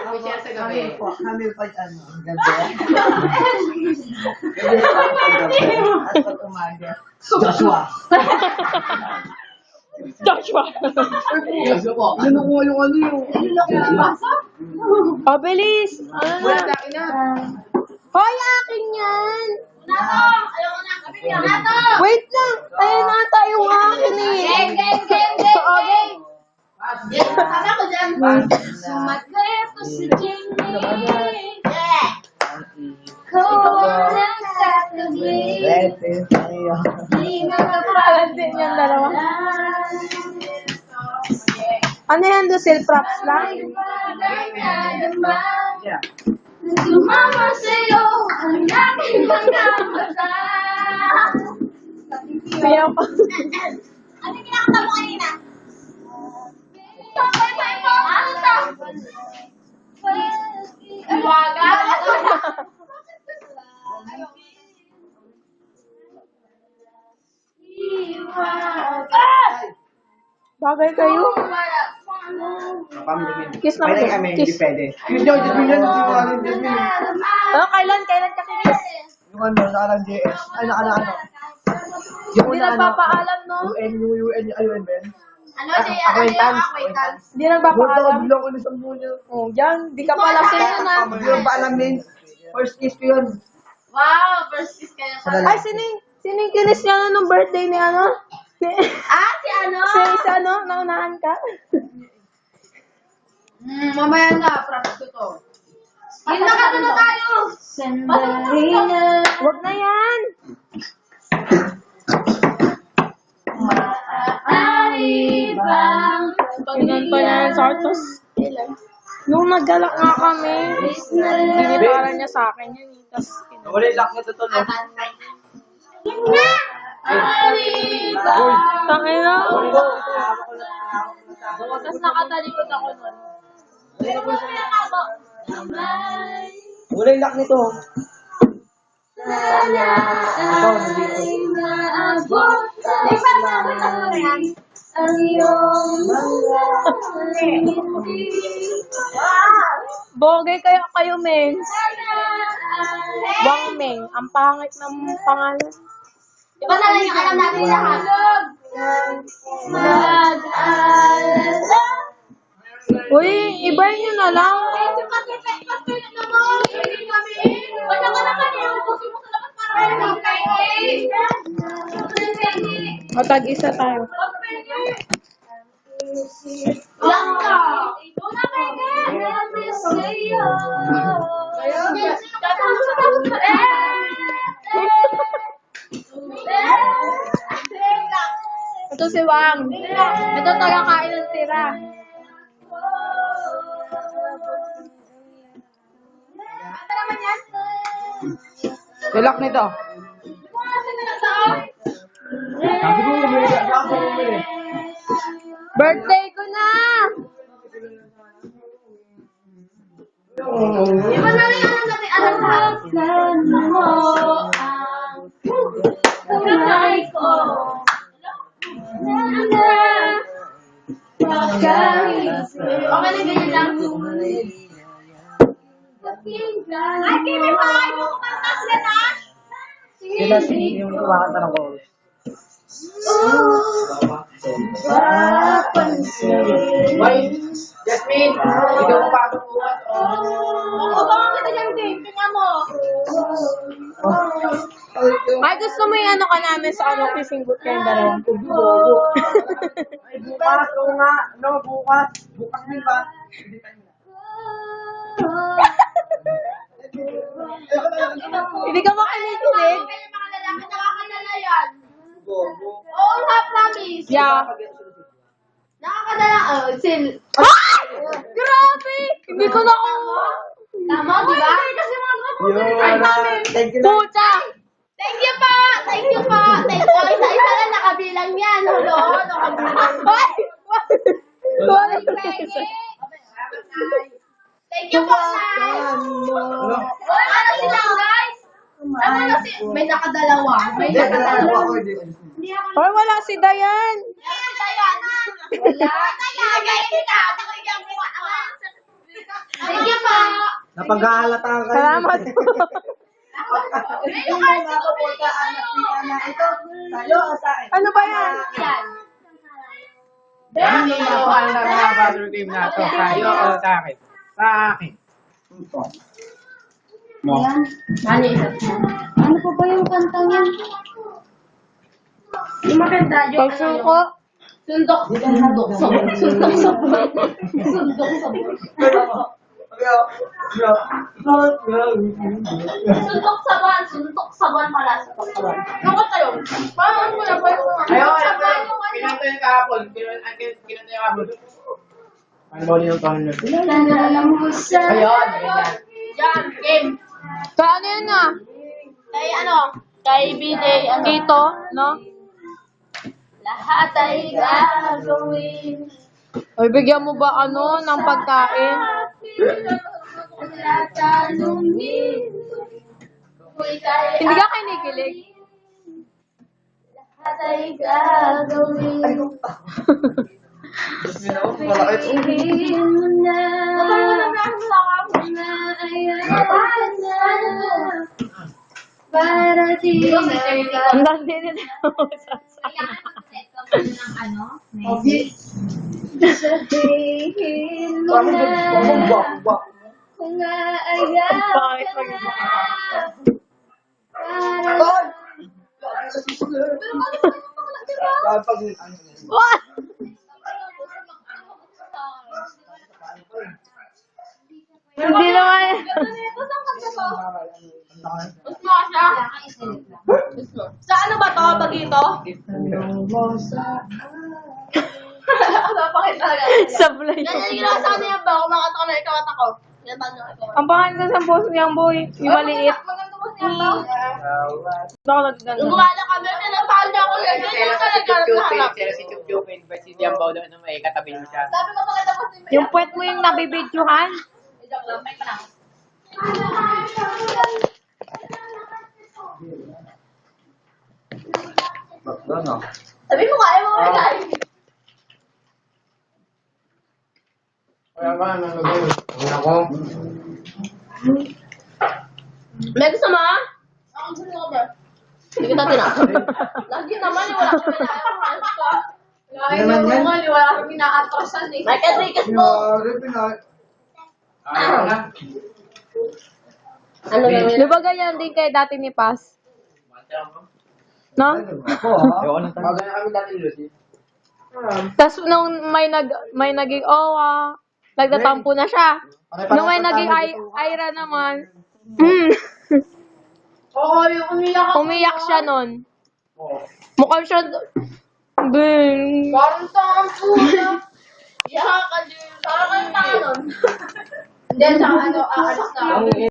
Kami share sa gabi. Kami pag ano, gabi. Gabi at pag umaga. Joshua. Joshua. Yoso po. Ano ko yung ano yung... Pabilis. Ano na? Wala sa akin na. Hoy, akin yan. Ayoko na. Sabi niya, Nato! Wait lang. Ayun na tayo akin eh. Geng, geng, geng, geng, geng! Sama ko dyan. Sumatay ako sa Jimmy. Yeah! Kung lang katabi. Bete sa'yo. Di na kapalan din yung dalawa. Ano yan, Lucille? Props lang? Yeah. Sumama sa'yo ang aking mga mata. Kaya pa. Ano kinakanta mo kanina? Ano to? Iwaga? Bagay kayo. Kiss na Pwede kiss. kami, hindi Kiss. pwede. Yung Jasmine yan, yung ano, Jasmine. Ano, kailan ka kinis? Yung ano, nakalang JS. Ano. Yung Hindi una, nagpapaalam, no? UN, ayun, Ben. Ano Ah, siya? acquaintance. Hindi Buto, nagpapaalam. bilang ko sa muna. Oh, yan. Di ka pala sino na. Hindi ko pa alam din. First kiss ko yun. Wow, first kiss kayo Sa pa. lalaki. Ay, sino yung kinis niya nung birthday ni ano? Ah, si ano? Si ano? Naunahan ka? Mamaya na, props ko to. Yun na ka na tayo. Sandali na. Huwag na yan. Maaari bang Tingnan pa niya yung sartos. Nung naggalak nga kami, binitaran niya sa akin yun. Tapos, Wala yung lock na to, no? Yun na! Maaari bang tangin na. Tapos nakatalikod ako nun. Wala yung lock nito. sana ay maabot ang iyong mga ngiti. Bogey kayo, men. Wang Meng. Ang pangit ng pangalan. Iba na lang yung alam natin lahat. Mag-alala. Uy, iba nyo na lang. O, tag-isa tayo. Lang ka. Una kayo sa'yo. Ito si Wang. Ito taga kain ng tira. Yung lock nito. Sabi ko, bumili ka. Sabi ko, bumili. Birthday ko na! Iba na lang yung natin alam lahat. Mo ang kamay ko. Okay na ganyan lang. Ay, Kimi pa! Ayaw mo kumanta sila na? Sila yung kumakanta ng chorus. Why? Jasmine, ikaw pa ako bukas. Baka kita dyan din. Tingnan mo. Ay, gusto mo yung ano ka namin sa ano, kissing booth kayong dalawa. Ay, bukas. Oo nga. No, bukas. Bukas din ba? Hindi ka makanikilig? Kaya mga lalaki nakakadala yan. Oo nga, promise. Yeah. Nakakadala. Sil. Grabe! Hindi ko nakuha. Tama, di ba? Kasi mga Thank you lang. Pucha! Thank you po! Thank you po! Thank you. Isa-isa lang nakabilang yan. Hulo, nakabilang. Ay! Wala. Thank you po, guys! Ano sila, guys? Ano na si... May nakadalawa. May nakadalawa. Hoy, wala si Dayan. Ayan, Dayan. Wala. Dayan, guys, kita. Thank you po. Napag-aalata kayo. Salamat po. Yung mga kaputa, anak ito, sa'yo o sa akin? Ano ba yan? Yan yung mga mga battle game na to. Sa'yo o sa akin? Sa akin. Ano pa ba yung kantang yan? Yung maganda, yung Pagsuko. Sundok. Sundok sabon. Sundok sabon. Sundok sabon. Suntok saban. Suntok saban pala. Suntok saban. Yung kanta yun. Parang ano na ba yung Ayaw, saban yung ano? pinanto yung kahapon. Pinanto yung kahapon. Ano ba yung kahapon nun? Alam mo sa... Ayun, ganyan. Yan, game. Sa ano yun nga? Kay ano? Kay BJ, ano? Dito, no? Lahat ay gagawin. Ay, bigyan mo ba ano ng pagkain? Tatanungin. Hindi ka kinikilig. Lahat ay gagawin. Sabihin mo na. Na ayan na. Para di na Ang dandi nila. sabihin mo na. Kung aayaw Bakit ka na. Para... What? Hindi naman. Sa ano ba to? Bagito? Napakita talaga. Sablay. Yan yung ginawa sa kanya ba? Kung nakata ko na ikaw at ako. Yan tanyo ikaw. Ang pangalan ko sa boss niyang boy. Yung maliit. Maganda mo siya ba? Ako nagganda. Nung gumala kami, pinapahal niya ako yan. Yan yung Si talaga Chup harap. Chupin, si Chup Chupin, ba si Diambaw doon na may katabi mo siya. Sabi ko maganda mo si Yung puwet mo yung nabibidyohan. Joke lang, may panang. Sabi mo nga, ayaw mo kain. Kaya ba, nalagay. Ako. May gusto mo? Ako gusto mo ba? Hindi kita tinakot. Lagi naman yung wala kang pinakakas ka. Lagi naman yung wala kang pinakatrasan eh. May kadrikas mo. Ayaw na. Ano ba Di ba ganyan din kay dati ni Paz? No? Ayoko na tayo. Magana kami dati Lucy. Tapos nung may naging owa, nagtatampo na siya. Nung may naging Ira naman, Oo, yung umiyak ako. umiyak siya nun. Mukhang siya, Bing. Parang tampo na. Iyak ka din. Parang kayo pa nun. Hindi, sa ano, aalis na.